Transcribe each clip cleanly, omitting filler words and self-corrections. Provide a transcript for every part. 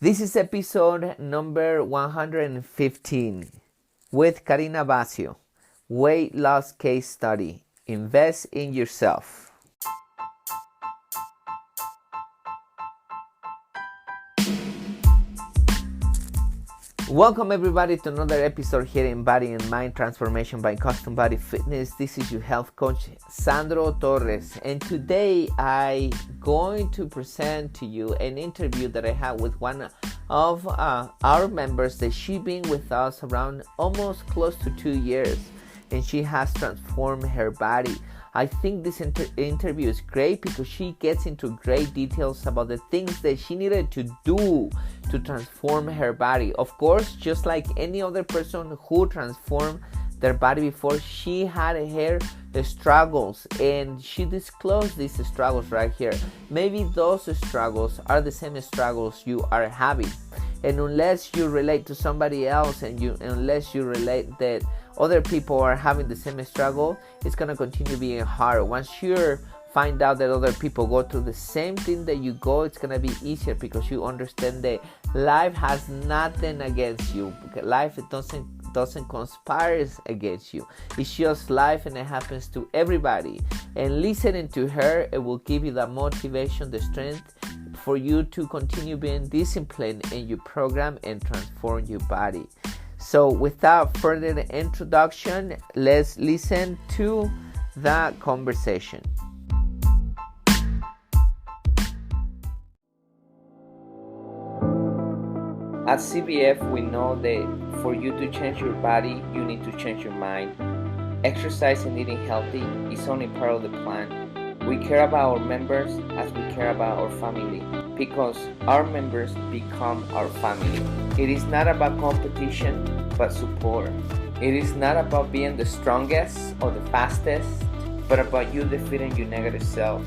This is episode number 115 with Carina Basio. Weight loss case study. Invest in yourself. Welcome everybody to another episode here in Body and Mind Transformation by Custom Body Fitness. This is your health coach Sandro Torres, and today I'm going to present to you an interview that I had with one of our members that she's been with us around almost close to 2 years, and she has transformed her body. I think this interview is great because she gets into great details about the things that she needed to do to transform her body. Of course, just like any other person who transformed their body before, she had her struggles, and she disclosed these struggles right here. Maybe those struggles are the same struggles you are having, and unless you relate to somebody else and unless you relate that other people are having the same struggle, it's gonna continue being hard. Once you find out that other people go through the same thing that you go, it's gonna be easier because you understand that life has nothing against you. Life doesn't conspire against you. It's just life, and it happens to everybody. And listening to her, it will give you the motivation, the strength for you to continue being disciplined in your program and transform your body. So without further introduction, let's listen to the conversation. At CBF, we know that for you to change your body, you need to change your mind. Exercise and eating healthy is only part of the plan. We care about our members as we care about our family, because our members become our family. It is not about competition, but support. It is not about being the strongest or the fastest, but about you defeating your negative self.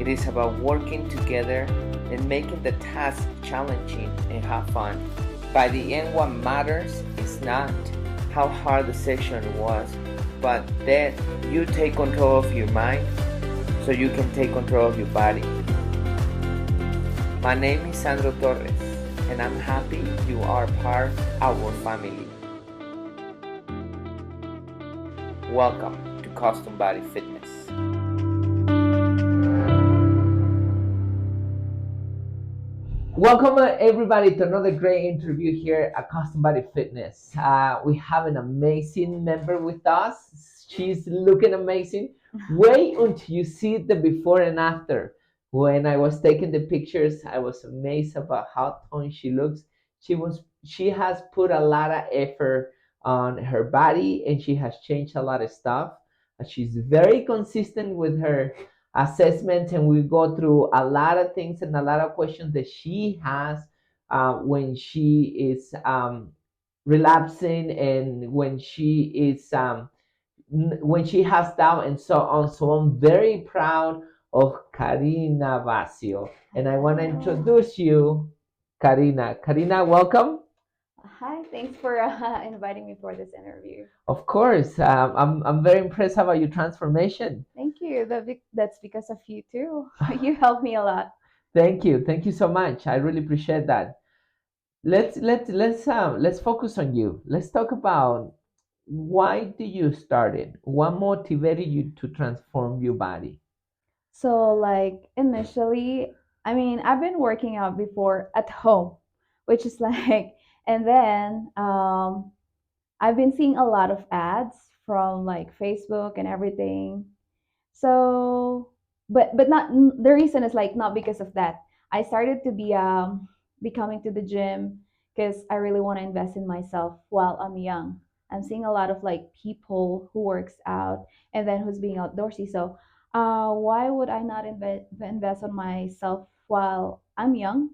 It is about working together and making the task challenging and have fun. By the end, what matters is not how hard the session was, but that you take control of your mind so you can take control of your body. My name is Sandro Torres, and I'm happy you are part of our family. Welcome to Custom Body Fitness. Welcome everybody to another great interview here at Custom Body Fitness. We have an amazing member with us. She's looking amazing. Wait until you see the before and after. When I was taking the pictures, I was amazed about how toned she looks. She has put a lot of effort on her body, and she has changed a lot of stuff. She's very consistent with her assessments, and we go through a lot of things and a lot of questions that she has when she is relapsing, and when she has doubt and so on. So I'm very proud of Carina Basio, and I want to introduce you, Carina. Carina, welcome. Hi, thanks for inviting me for this interview. Of course, I'm very impressed about your transformation. Thank you. That's because of you too. You helped me a lot. Thank you so much. I really appreciate that. Let's focus on you. Let's talk about why do you started? What motivated you to transform your body? So, like initially, I mean, I've been working out before at home, which is like, and then I've been seeing a lot of ads from like Facebook and everything. So, but not the reason is like not because of that. I started to be coming to the gym because I really want to invest in myself while I'm young. I'm seeing a lot of like people who works out and then who's being outdoorsy. So, why would I not invest on myself while I'm young?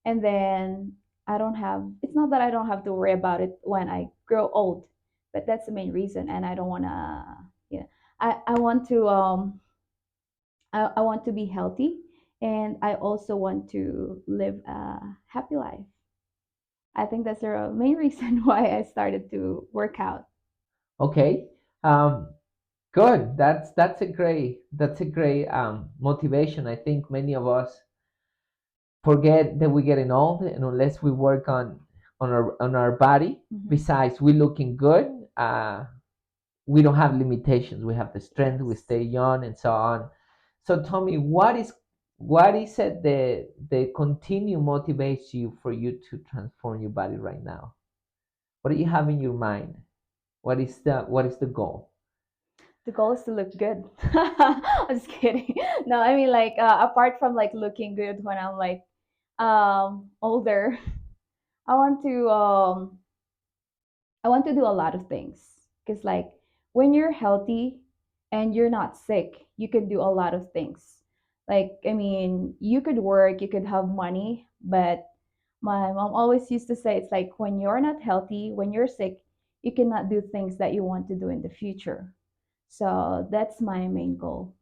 And then I don't have. It's not that I don't have to worry about it when I grow old, but that's the main reason. And I don't wanna. Yeah, I want to I want to be healthy, and I also want to live a happy life. I think that's the main reason why I started to work out. Okay. Um, Good. That's a great motivation. I think many of us forget that we're getting old, and unless we work on our body, Hmm. besides we looking good, we don't have limitations. We have the strength. We Yes. stay young and so on. So tell me, what is it that continue motivates you for you to transform your body right now? What do you have in your mind? What is the goal? The goal is to look good. I'm just kidding. No, I mean like apart from like looking good when I'm like older, I want to um I want to do a lot of things because like when you're healthy and you're not sick, you can do a lot of things. Like I mean, you could work, you could have money, but my mom always used to say it's like when you're not healthy, when you're sick, you cannot do things that you want to do in the future. So that's my main goal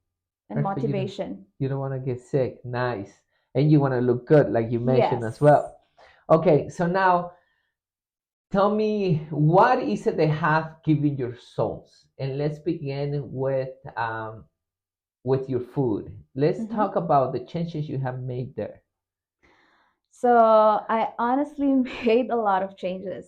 and Perfect. You don't motivation. you don't want to get sick. Nice. And you want to look good, like you mentioned as Yes. well. Okay, so now tell me, what is it they have given your souls? And let's begin with your food. Let's Hmm. talk about the changes you have made there. So I honestly made a lot of changes.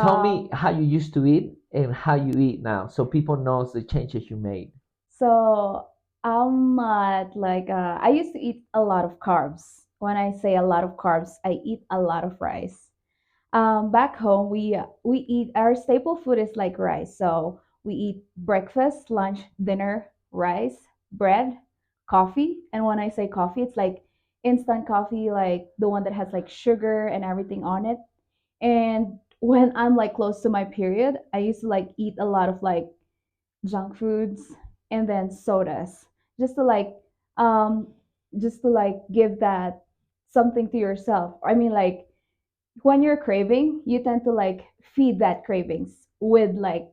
Tell me Um, how you used to eat and how you eat now, so people knows the changes you made. So I'm at like I used to eat a lot of carbs. When I say a lot of carbs, I eat a lot of rice. Back home, we eat our staple food is like rice. So we eat breakfast, lunch, dinner, rice, bread, coffee. And when I say coffee, it's like instant coffee, like the one that has like sugar and everything on it. And when I'm like close to my period, I used to like eat a lot of like junk foods and then sodas just to like um just to like give that something to yourself. I mean like when you're craving, you tend to like feed that cravings with like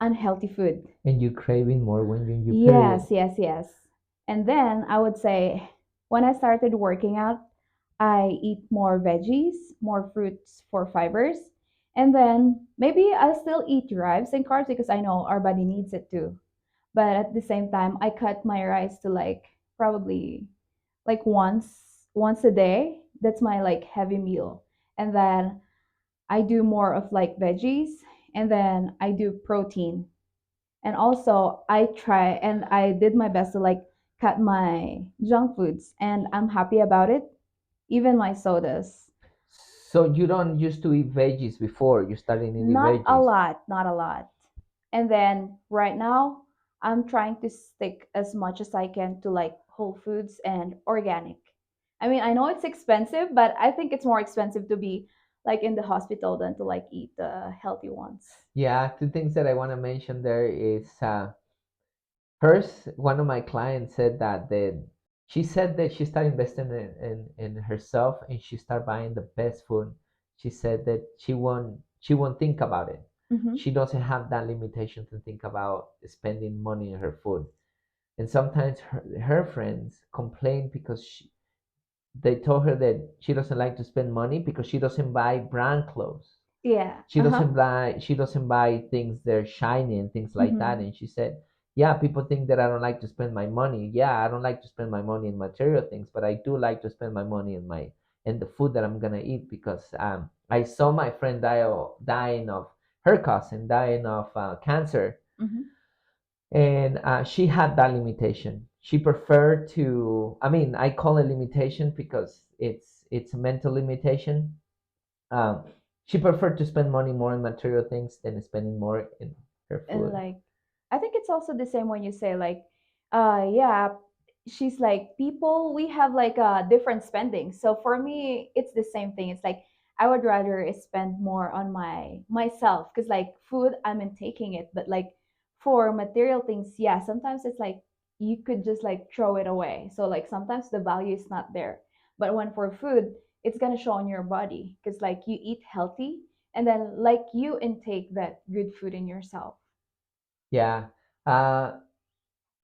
unhealthy food. And you craving more when you're in your period. Yes, yes, yes. And then I would say when I started working out, I eat more veggies, more fruits for fibers. And then maybe I still eat rice and carbs because I know our body needs it too. But at the same time, I cut my rice to like probably like once a day. That's my like heavy meal. And then I do more of like veggies and then I do protein. And also I try and I did my best to like cut my junk foods and I'm happy about it. Even my sodas. So you don't used to eat veggies before you started eating Not a veggies. lot, not a lot. And then right now, I'm trying to stick as much as I can to like whole foods and organic. I mean, I know it's expensive, but I think it's more expensive to be like in the hospital than to like eat the healthy ones. Yeah, two things that I want to mention there is first, one of my clients said that she said that she started investing in herself and she started buying the best food. She said that she won't think about it. Mm-hmm. She doesn't have that limitation to think about spending money on her food. And sometimes her friends complain because they told her that she doesn't like to spend money because she doesn't buy brand clothes. Yeah. she Uh-huh. doesn't buy she doesn't buy things that are shiny and things like that. Mm-hmm. And she said, yeah, people think that I don't like to spend my money. Yeah, I don't like to spend my money in material things, but I do like to spend my money in the food that I'm gonna eat, because I saw my friend dying of her cousin dying of cancer. Mm-hmm. And she had that limitation. She preferred to, I mean, I call it limitation because it's a mental limitation. um, she preferred to spend money more in material things than spending more in her And food. like I think it's also the same when you say like yeah, she's like people we have like different spending. So for me it's the same thing. It's like I would rather spend more on myself because like food I'm in taking it, but like for material things, yeah, sometimes it's like you could just like throw it away. So like sometimes the value is not there. But when for food, it's gonna show on your body because like you eat healthy and then like you intake that good food in yourself. Yeah. Uh,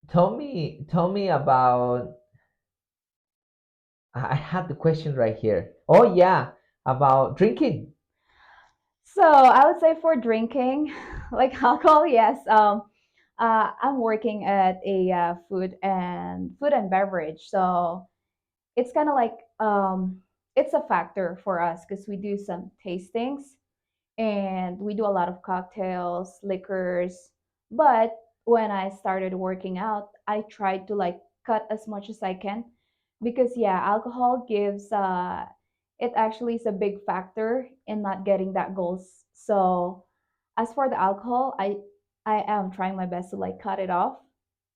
tell me about. I had the question right here. Oh yeah, about drinking. So I would say for drinking, like alcohol, yes. I'm working at a food and beverage, so it's kind of like it's a factor for us because we do some tastings and we do a lot of cocktails, liquors. But when I started working out, I tried to like cut as much as I can because yeah, alcohol gives it actually is a big factor in not getting that goals. So as for the alcohol, I am trying my best to like cut it off.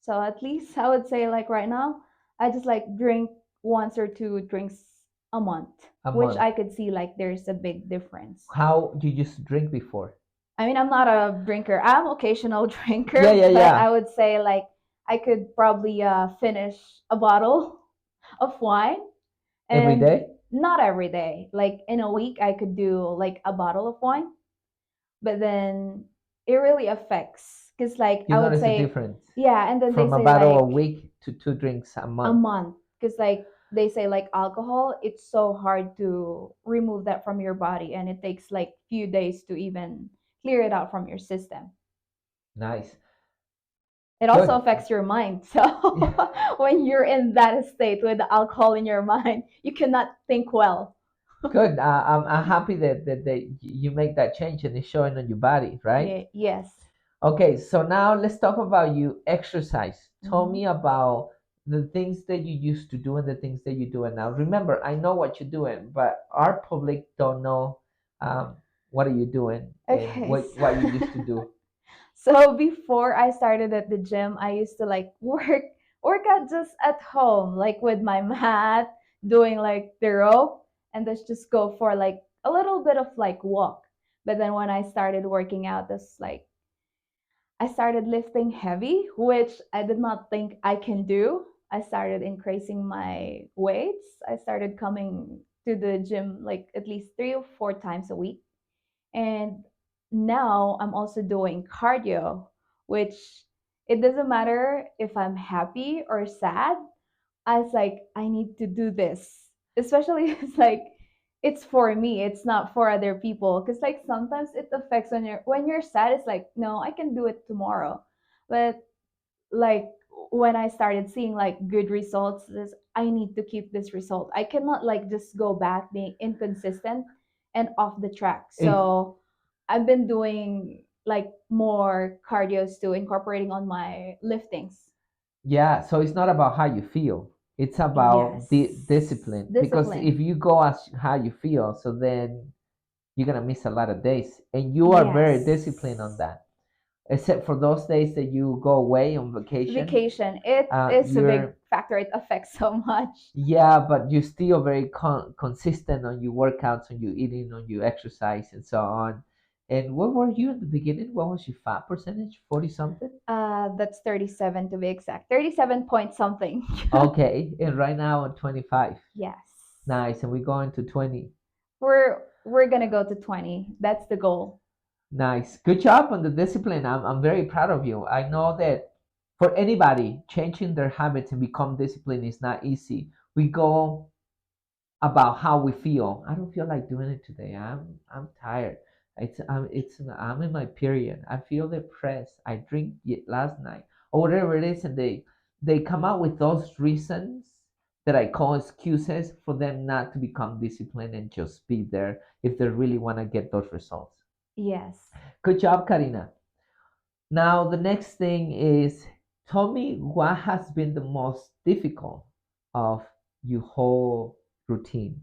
So at least I would say like right now, I just like drink once or two drinks a month, A which month. I could see like there's a big difference. How you used to drink before? I mean, I'm not a drinker. I'm occasional Yeah, drinker, yeah, but yeah. I would say like I could probably finish a bottle of wine, Every and day? not every day. Like in a week, I could do like a bottle of wine, but then it really affects because like You I would notice a say, difference yeah, and then they from a say bottle a like week to two drinks a a month. month because like they say like alcohol, it's so hard to remove that from your body, and it takes like few days to even clear it out from your system. Nice. It also Good. affects your mind. So when you're in that state with the alcohol in your mind, you cannot think well. Good. I'm happy that you make that change and it's showing on your body, right? Yeah, yes. Okay, so now let's talk about you exercise. Tell Hmm. me about the things that you used to do and the things that you're doing now. Remember, I know what you're doing, but our public don't know what are you doing and Okay. what you used to do. So before I started at the gym, I used to like work out just at home, like with my mat, doing like the rope, and let's just go for like a little bit of like walk. But then when I started working out, this like I started lifting heavy, which I did not think I can do. I started increasing my weights. I started coming to the gym like at least 3 or 4 times a week. And now I'm also doing cardio, which it doesn't matter if I'm happy or sad. I was like, I need to do this. Especially it's like it's for me, it's not for other people. Cause like sometimes it affects when you're sad, it's like, no, I can do it tomorrow. But like when I started seeing like good results, is I need to keep this result. I cannot like just go back being inconsistent and off the track. It's So I've been doing like more cardios too, incorporating on my liftings. Yeah, so it's not about how you feel. It's about the Yes. discipline. Because if Discipline. you go as how you feel, so then you're gonna miss a lot of days. And you are very disciplined on Yes. that. Except for those days that you go away on vacation, Vacation. It is a big you're factor. It affects so much. yeah, but you're still very consistent on your workouts, on your eating, on your exercise, and so on. And what were you in the beginning? What was your fat percentage? 40 something? That's 37 to be exact. 37 point something. Okay, and right now I'm 25. Yes. Nice, and we're going to 20. We're gonna go to 20. That's the goal. Nice. Good job on the discipline. I'm very proud of you. I know that for anybody, changing their habits and become disciplined is not easy. We go about how we feel. I don't feel like doing it today. I'm tired. I'm in my period. I feel depressed. I drink it last night or whatever it is, and they come out with those reasons that I call excuses for them not to become disciplined and just be there if they really want to get those results. Yes. Good job, Karina. Now the next thing is tell me what has been the most difficult of your whole routine.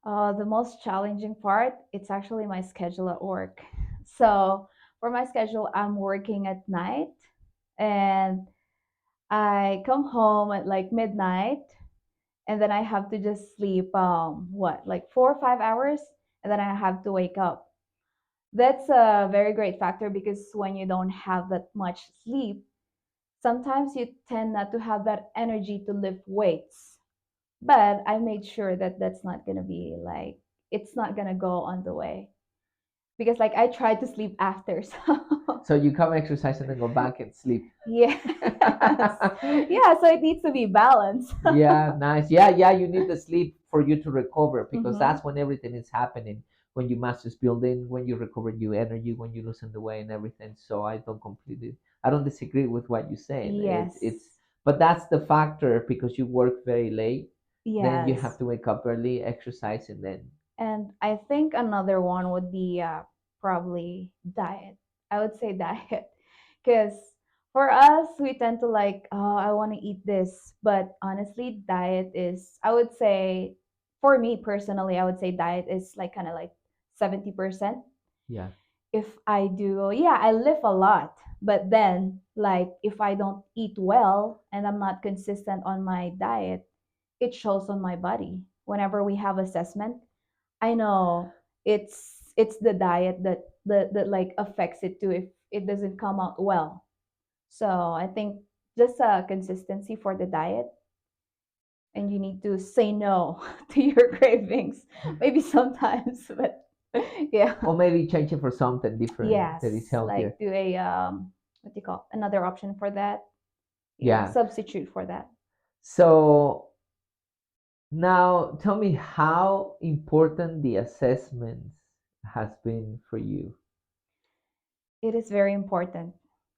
The most challenging part, it's actually my schedule at work. So for my schedule, I'm working at night and I come home at like midnight and then I have to just sleep what, like 4 or 5 hours, and then I have to wake up. That's a very great factor because when you don't have that much sleep, sometimes you tend not to have that energy to lift weights. But I made sure that that's not going to be like, it's not going to go on the way because like I tried to sleep after. So So you come exercise and then go back and sleep. yes. Yeah, so it needs to be balanced. Yeah, nice. Yeah, yeah, you need the sleep for you to recover because Hmm. that's when everything is happening. When you master's building, when you recover your energy, when you loosen the weight and everything. So I don't disagree with what you're saying. Yes. But that's the factor because you work very late. Then you have Yes. to wake up early, exercise, and then And I think another one would be probably diet. I would say diet. Because for us, we tend to like, oh, I want to eat this. But honestly, diet is, I would say, for me personally, I would say diet is like kind of like 70%. yeah. If I do, yeah, I lift a lot. But then, like, if I don't eat well and I'm not consistent on my diet, it shows on my body. Whenever we have assessment, I know it's the diet that like affects it too if it doesn't come out well. So I think just a consistency for the diet, and you need to say no to your cravings. Maybe sometimes, but yeah. Or maybe change it for something different that is Yes, healthier. like do a what do you call another option for that? Yeah, Yeah. substitute for that. So now tell me how important the assessments has been for you. It is very important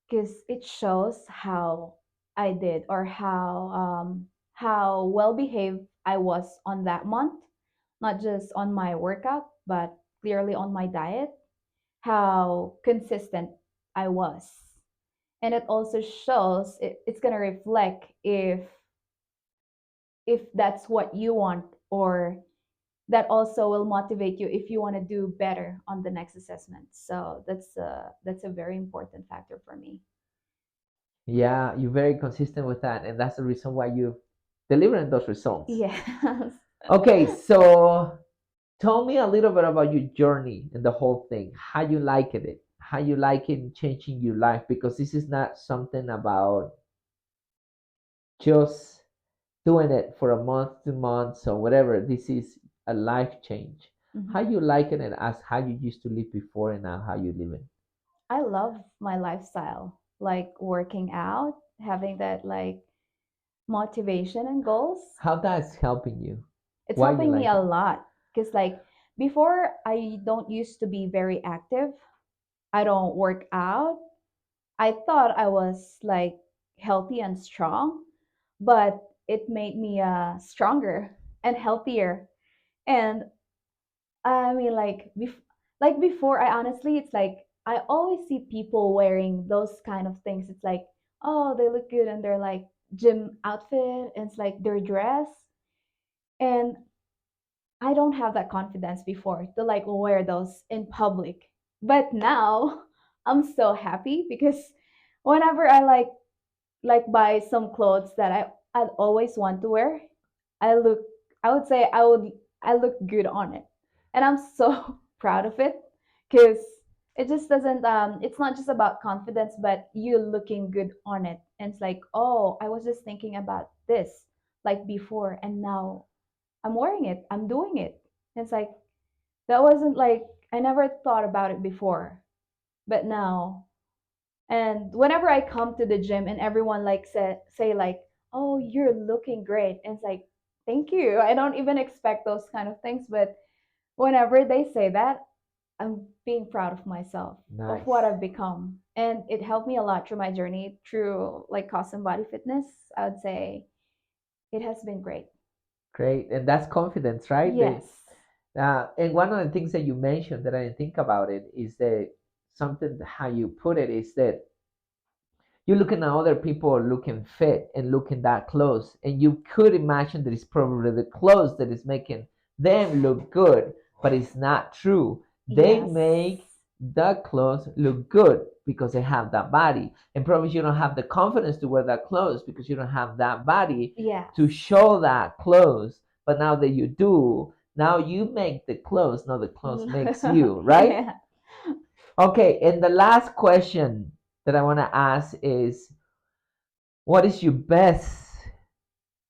because it shows how I did or how well behaved I was on that month, not just on my workout, but clearly on my diet, how consistent I was. And it also shows it's gonna reflect if that's what you want, or that also will motivate you if you want to do better on the next assessment. So that's a very important factor for me. Yeah, you're very consistent with that, and that's the reason why you delivering those results. Yes. Okay, so tell me a little bit about your journey and the whole thing. How you like it, how you like it changing your life, because this is not something about just doing it for a month, 2 months, or whatever. This is a life change. How Mhm. you liking it as how you used to live before and now how you living? I love my lifestyle, like working out, having that like motivation and goals. How that's helping you? It's Why you helping me like a it? lot because like before I don't used to be very active. I don't work out. I thought I was like healthy and strong, but it made me stronger and healthier. And I mean, like before, I honestly, it's like I always see people wearing those kind of things. It's like, oh, they look good and they're like gym outfit, and it's like their dress. And I don't have that confidence before to like wear those in public. But now I'm so happy because whenever I like buy some clothes that I'd always want to wear, I look I would say I look good on it. And I'm so proud of it because it just doesn't it's not just about confidence, but you looking good on it. And it's like, oh, I was just thinking about this like before, and now I'm wearing it, I'm doing it. And it's like that wasn't like I never thought about it before, but now. And whenever I come to the gym and everyone like say like, "Oh, you're looking great," and it's like, "Thank you." I don't even expect those kind of things, but whenever they say that, I'm being proud of myself, of what Nice. I've become, and it helped me a lot through my journey through like custom body fitness. I would say it has been great. Great. And that's confidence, right? Yes. And one of the things that you mentioned that I didn't think about it is that something how you put it is that you're looking at other people looking fit and looking that close, and you could imagine that it's probably the clothes that is making them look good, but it's not true. They Yes. make the clothes look good because they have that body, and probably you don't have the confidence to wear that clothes because you don't have that body Yes. to show that clothes. But now that you do, now you make the clothes, not the clothes makes you, right? Yeah. Okay, and the last question that I want to ask is what is your best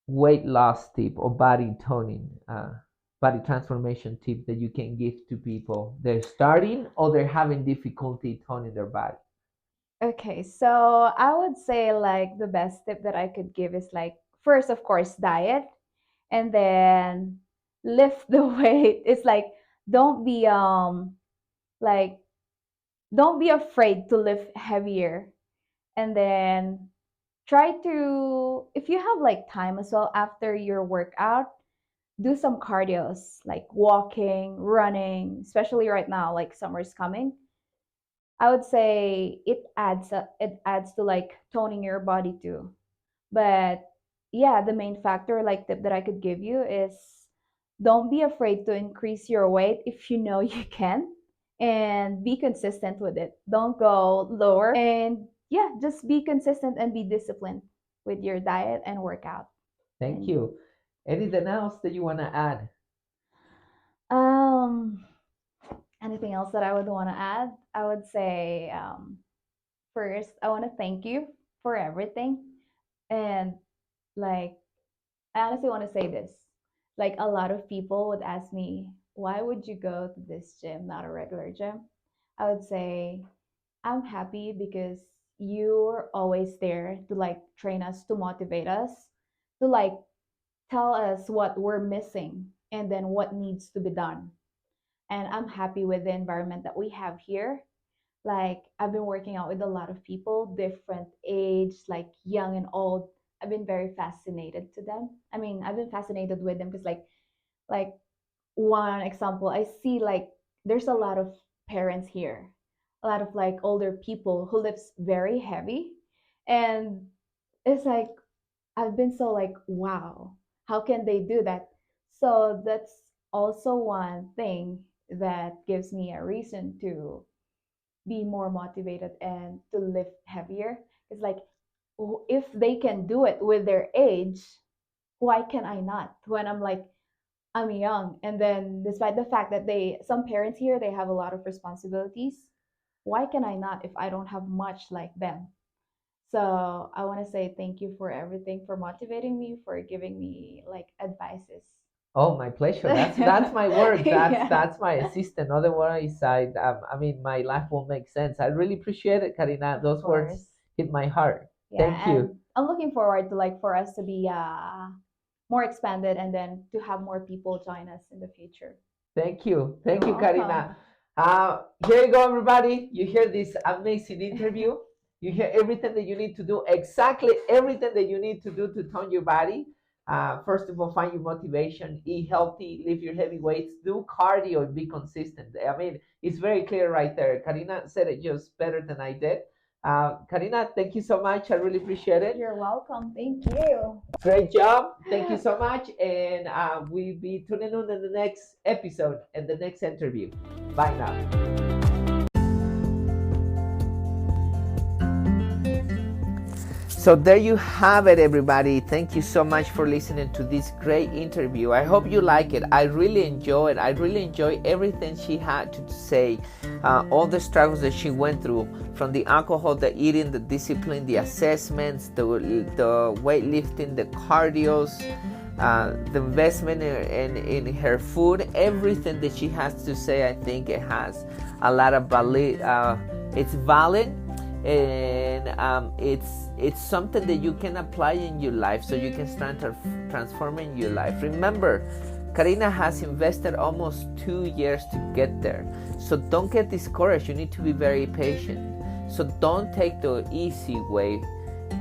weight loss tip or body toning, body transformation tip that you can give to people? They're starting or they're having difficulty toning their body. Okay, so I would say like the best tip that I could give is like first, of course, diet, and then lift the weight. It's like don't be like don't be afraid to lift heavier, and then try to if you have like time as well after your workout, do some cardios, like walking, running, especially right now, like summer's coming. I would say it adds to like toning your body too. But yeah, the main factor like tip that I could give you is don't be afraid to increase your weight if you know you can, and be consistent with it. Don't go lower, and yeah, just be consistent and be disciplined with your diet and workout. Thank And you. Anything else that you want to add? um anything else that I would want to add? I would say first I want to thank you for everything. And like, I honestly want to say this. Like, a lot of people would ask me, why would you go to this gym, not a regular gym? I would say, I'm happy because you're always there to like train us, to motivate us, to like tell us what we're missing and then what needs to be done. And I'm happy with the environment that we have here. Like, I've been working out with a lot of people, different age, like young and old. I've been very fascinated to them. I mean, I've been fascinated with them because like one example, I see like there's a lot of parents here, a lot of like older people who lives very heavy. And it's like I've been so like, wow, how can they do that? So that's also one thing that gives me a reason to be more motivated and to lift heavier. It's like, if they can do it with their age, why can I not? When I'm like, I'm young, and then despite the fact that some parents here, they have a lot of responsibilities, why can I not if I don't have much like them? So I want to say thank you for everything, for motivating me, for giving me like advices. Oh, my pleasure. That's my work. That's Yeah, that's my assistant. Otherwise, I mean, my life won't make sense. I really appreciate it, Karina. of Those words course. hit my heart. Yeah, Thank you. and I'm looking forward to like for us to be more expanded and then to have more people join us in the future. Thank you. You're Thank you, welcome. Karina. Here you go, everybody. You hear this amazing interview. You hear everything that you need to do, exactly everything that you need to do to tone your body. First of all, find your motivation, eat healthy, lift your heavy weights, do cardio, and be consistent. I mean, it's very clear right there. Karina said it just better than I did. Karina, thank you so much. I really appreciate it. You're welcome. Thank you. Great job. Thank you so much. And we'll be tuning in the next episode and the next interview. Bye now. So there you have it, everybody. Thank you so much for listening to this great interview. I hope you like it. I really enjoy it. I really enjoy everything she had to say, all the struggles that she went through, from the alcohol, the eating, the discipline, the assessments, the weightlifting, the cardios, the investment in her food, everything that she has to say. I think it has a lot of valid. It's valid, and it's something that you can apply in your life, so you can start transforming your life. Remember, Karina has invested almost 2 years to get there, so don't get discouraged. You need to be very patient. So don't take the easy way.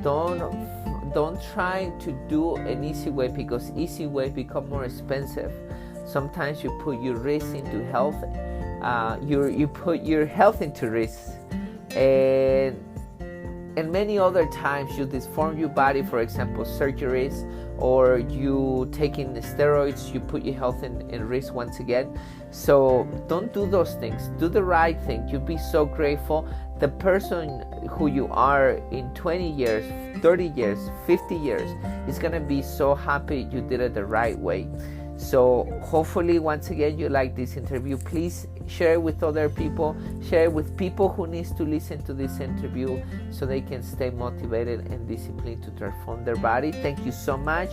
Don't try to do an easy way, because easy way become more expensive. Sometimes you put your risk into health. You put your health into risk, and many other times you disform your body, for example surgeries, or you taking steroids, you put your health in risk once again. So don't do those things. Do the right thing. You'll be so grateful. The person who you are in 20 years, 30 years, 50 years is going to be so happy you did it the right way. So hopefully, once again, you like this interview. Please share it with other people. Share it with people who needs to listen to this interview, so they can stay motivated and disciplined to transform their body. Thank you so much.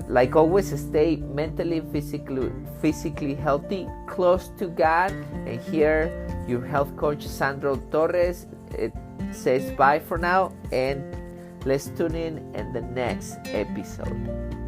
Like always, stay mentally, physically healthy, close to God. And here, your health coach, Sandro Torres, it says bye for now, and let's tune in the next episode.